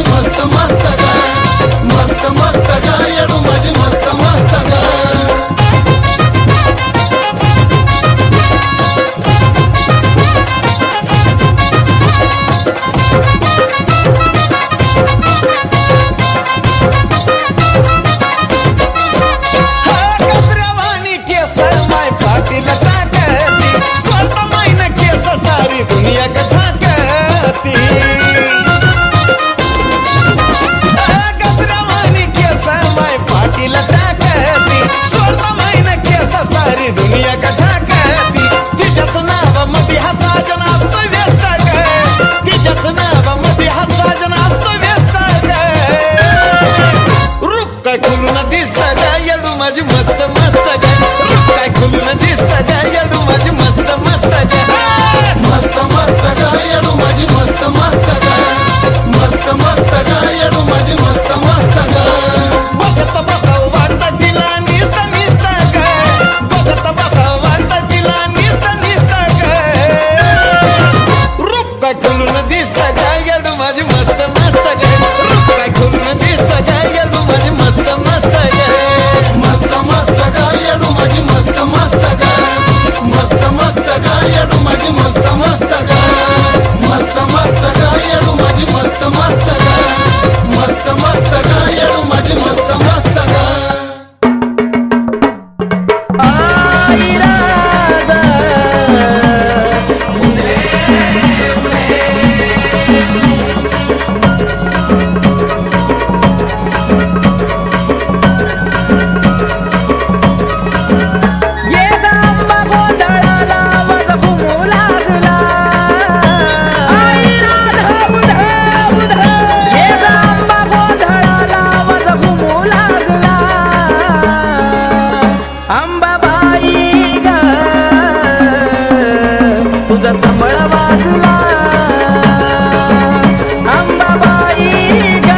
माझी मस्त मस्त ग, मस्त मस्त ग येडू माझी मस्त मस्त ग. दुनिया का झाकती गजरावानी केस माय पाटील टाकती सोडता मायन केस सारी दुनिया का झाकती. तिच्याच नाव मध्ये हा साजन असतो व्यस्त ग, तिच्याच नाव मध्ये हा साजन असतो व्यस्त ग. रूप काय खुलून दिसत ग येडू माझी मस्त मस्त ग, रूप काय खुलून दिसत ग येडू माझी मस्त मस्त ग. मस्त मस्त ग येडू माझी मस्त मस्त ग, मस्त मस्त ग येडू माझी मस्त मस्त ग. बघत बसाव वाटत तिला निस्त निस्त ग, बघत बसाव वाटत तिला निस्त निस्त ग. रूप काय खुलून दिसत ग येडू माझी मस्त मस्त ग, रूप काय खुलून दिसत ग येडू माझी मस्त मस्त ग. मस्त मस्त ग येडू माझी मस्त मस्त ग, मस्त मस्त ग येडू माझी मस्त मस्त ग, मस्त मस्त ग येडू माझी मस्त मस्त ग, मस्त मस्त ग येडू माझी मस्त मस्त ग. तुझा संबळ वाजला अंबाबाई ग,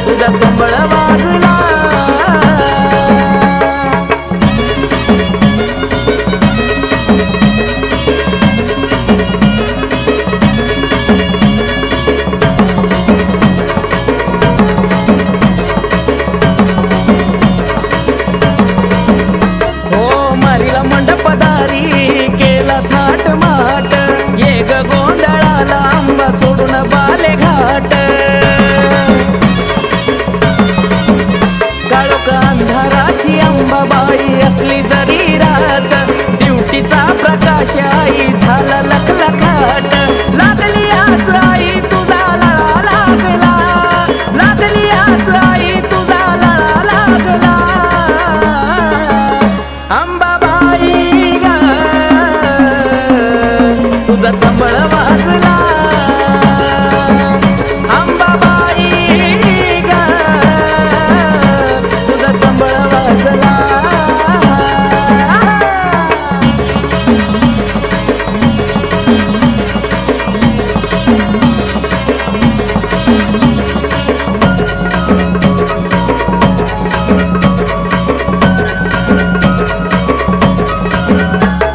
तुझा संबळ वाजला. हो मारीला मंडपदारी केला थाट माट, ये ग गोंधळाला आंबा सोडून बाले घाट. काळोख अंधाराची अंबाबाई असली जरी रात, ड्युटीचा प्रकाश आई झाला लखलखाट. लागली आस आई तुझा लळा लागला, लागली आस आई तुझा लळा लागला. अंबाबाई ग तुझा संबळ वाजला, अंबाबाई ग तुझा संबळ वाजला.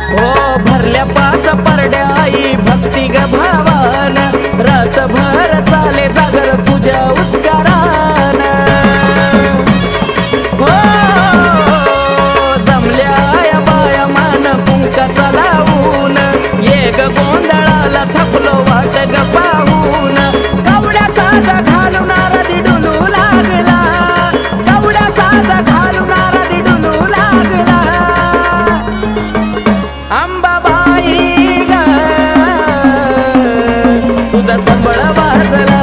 हो भरल्या पाच परड्या आई भक्ती ग भावान, रातभर चाले जागर तुझ्या उद्गारान. हो जमल्या या बाया मान कुंकाचा लावून, ये ग गोंधळाला थकलो वाट ग पाहून. कवड्या साजा घालून आरती डुलू लागला, कवड्या साजा घालून आरती डुलू लागला. अंबाबाई ग तुझा संबळ वाजला.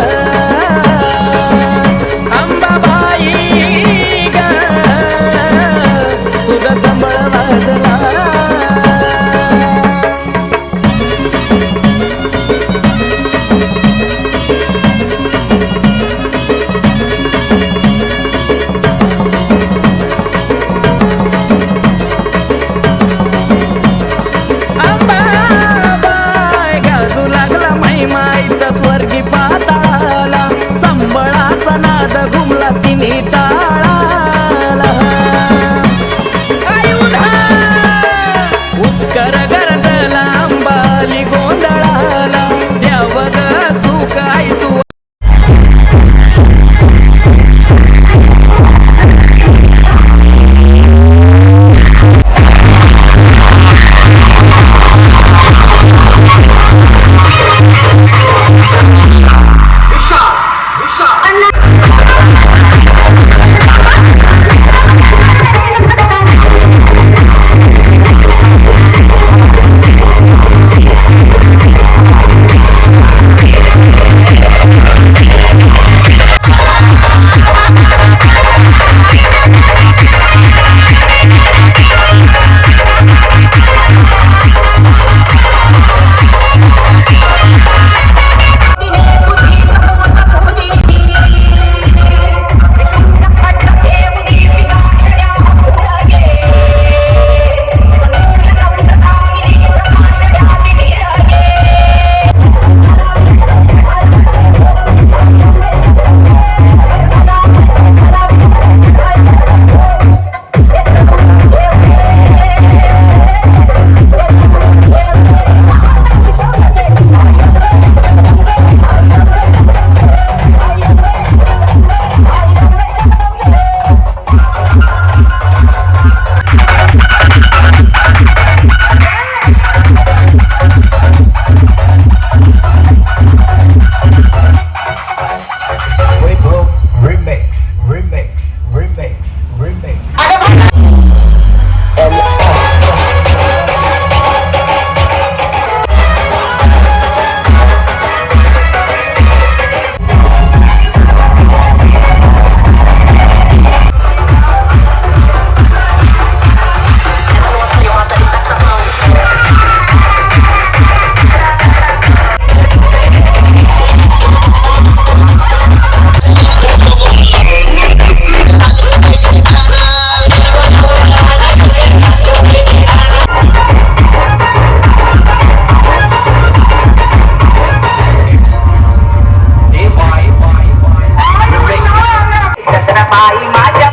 आई माझ्या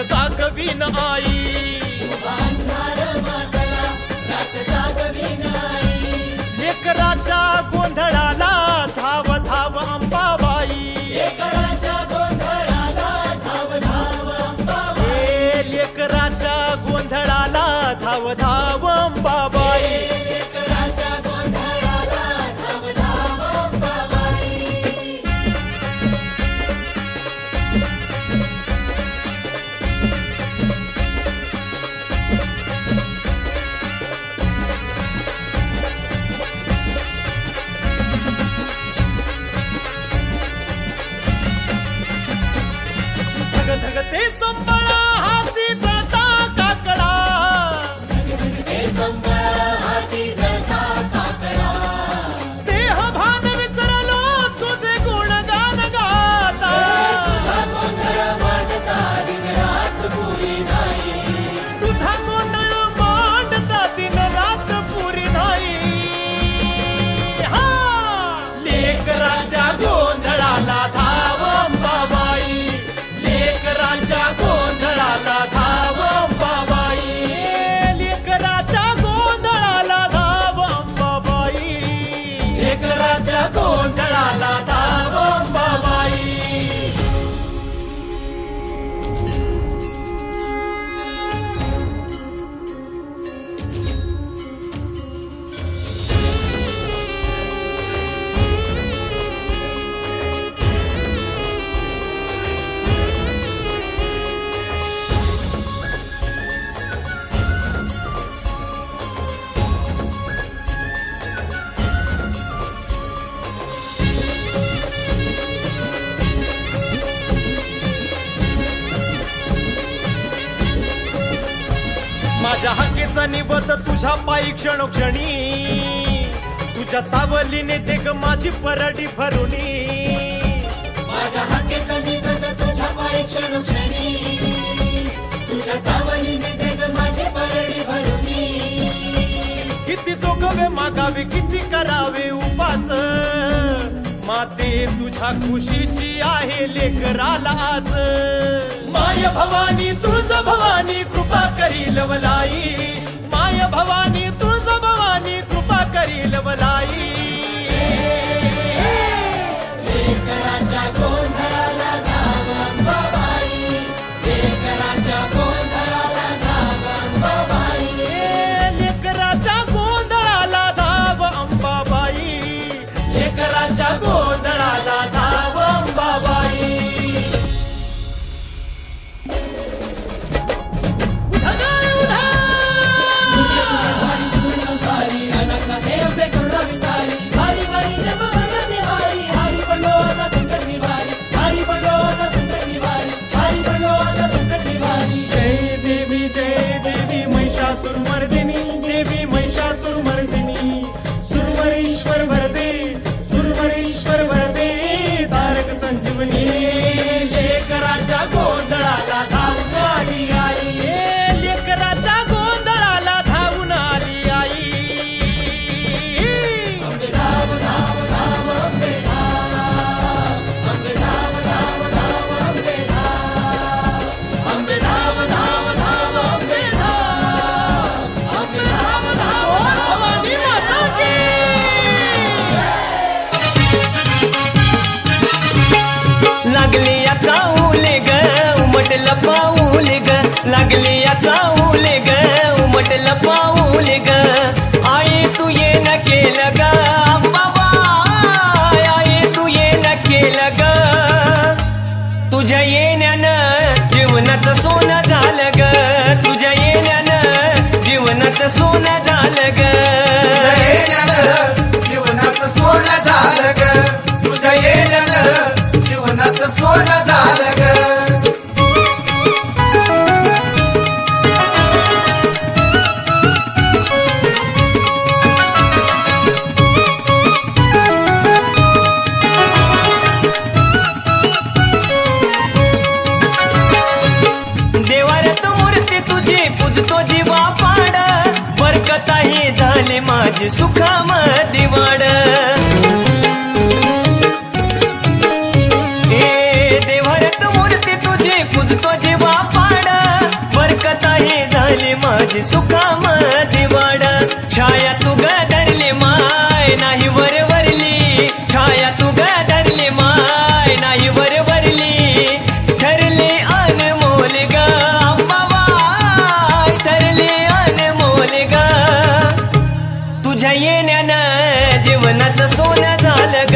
जागवीन आई लेकराच्या गोंधळाला धाव धाव अंबाबाई हे लेकराच्या गोंधळाला धाव धाव अंबाबाई माझ्या हाकेचा निवत तुझ्या पायी क्षणोक्षणी तुझ्या सावलीने ते ग माझी परडी भरुणी माझ्या हाकेचा निबंध तुझ्या पायी क्षणोक्षणी तुझ्या सावलीने ते ग माझी परडी भरुनी किती चोखावे मागावे किती करावे उपास माते तुझ्या खुशीची आहे लेकराला आस माय भवानी तुळजा भवानी कृपा करील वलाई माय भवानी तुळजा भवानी कृपा करील वलाई लेकराच्या गोंधळाला धाव अंबाबाई लेकराच्या गोंधळाला धाव अंबाबाई लेकराच्या गोंधळाला धाव अंबाबाई लेकराच्या गोंधळाला धाव अंबाबाई महिषासुरमर्दिनी देवी महिषासुरमर्दिनी सुरवरेश्वर भरते सुरवरेश्वर भरते तारक संजीवनी लेकराच्या गोंधळाला धावून आली आई लेकराच्या गोंधळाला धावून आली आई अंबे धाव धाव धाव अंबे धाव अंबे धाव धाव धाव अंबे धाव अंबे धाव धाव धाव अंबे धाव अंबे धाव धाव भवानी माता की लागली याचा उले ग उमटलं पाऊले ग लागली याचा उले ग उमटलं पाऊले ग आई तू ये न केलं ग बाबा आई तू ये न केलं ग तुझ्या येण्यानं जीवनाचं सोनं झालं ग तुझ्या येण्यानं जीवनाचं सोनं झालं ग जीवनाचं सोनं झालं ग तुझ्या येण्यानं जीवनाचं सोनं झालं ग देवारत मूर्ती तुझी पूजतो जीवा पाड बरकताही झाली माझी सुखामधी वाढ देवारत मूर्ती तुझी पूजतो जीवा पाड बरकताही झाली माझी सुखामधी वाढ छाया तू ग धरली माय नाही वरवरली छाया तू ग धरली माय नाही वरवरली ठरली अनमोल ग अंबाबाई ठरली अनमोल ग तुझ्या येण्यानं जीवनाचं सोनं झालं